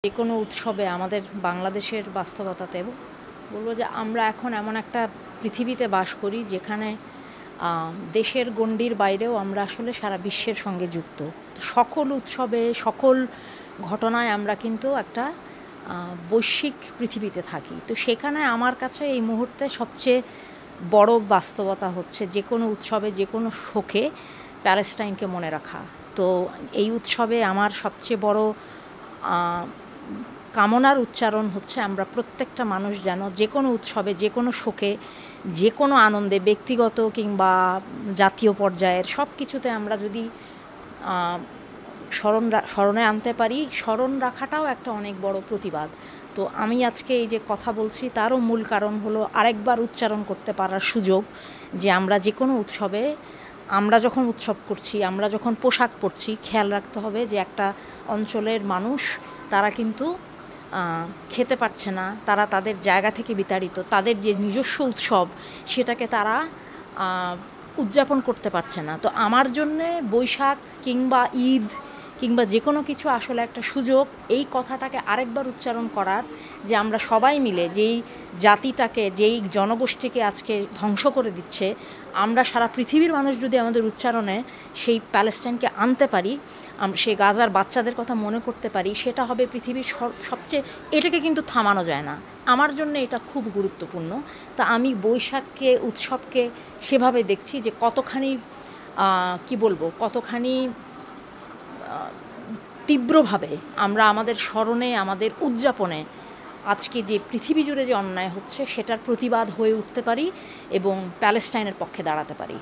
যে কোনো উৎসবে আমাদের বাংলাদেশের বাস্তবতাতে বলবো যে আমরা এখন এমন একটা পৃথিবীতে বাস করি যেখানে দেশের গণ্ডির বাইরেও আমরা আসলে সারা বিশ্বের সঙ্গে যুক্ত। তো সকল উৎসবে সকল ঘটনায় আমরা কিন্তু একটা বৈশ্বিক পৃথিবীতে থাকি। তো সেখানে আমার কাছে এই মুহূর্তে সবচেয়ে বড় বাস্তবতা হচ্ছে যে কোনো উৎসবে যে কোনো শোকে প্যালেস্টাইনকে মনে রাখা। তো এই উৎসবে আমার সবচেয়ে বড় কামনার উচ্চারণ হচ্ছে আমরা প্রত্যেকটা মানুষ যেন যে কোনো উৎসবে যে কোনো শোকে যে কোনো আনন্দে ব্যক্তিগত কিংবা জাতীয় পর্যায়ের সব কিছুতে আমরা যদি স্মরণে আনতে পারি, স্মরণ রাখাটাও একটা অনেক বড় প্রতিবাদ। তো আমি আজকে এই যে কথা বলছি তারও মূল কারণ হলো আরেকবার উচ্চারণ করতে পারার সুযোগ যে আমরা যে কোনো উৎসবে আমরা যখন উৎসব করছি, আমরা যখন পোশাক পরছি, খেয়াল রাখতে হবে যে একটা অঞ্চলের মানুষ তারা কিন্তু খেতে পারছে না, তারা তাদের জায়গা থেকে বিতাড়িত, তাদের যে নিজস্ব উৎসব সেটাকে তারা উদযাপন করতে পারছে না। তো আমার জন্যে বৈশাখ কিংবা ঈদ কিংবা যে কোনো কিছু আসলে একটা সুযোগ এই কথাটাকে আরেকবার উচ্চারণ করার, যে আমরা সবাই মিলে যেই জাতিটাকে যেই জনগোষ্ঠীকে আজকে ধ্বংস করে দিচ্ছে, আমরা সারা পৃথিবীর মানুষ যদি আমাদের উচ্চারণে সেই প্যালেস্টাইনকে আনতে পারি, আমরা সেই গাজার বাচ্চাদের কথা মনে করতে পারি, সেটা হবে পৃথিবীর সবচেয়ে, এটাকে কিন্তু থামানো যায় না। আমার জন্য এটা খুব গুরুত্বপূর্ণ। তা আমি বৈশাখকে উৎসবকে সেভাবে দেখছি যে কতখানি কি বলবো, কতখানি তীব্রভাবে আমরা আমাদের স্মরণে আমাদের উদযাপনে আজকে যে পৃথিবী জুড়ে যে অন্যায় হচ্ছে সেটার প্রতিবাদ হয়ে উঠতে পারি এবং প্যালেস্টাইনের পক্ষে দাঁড়াতে পারি।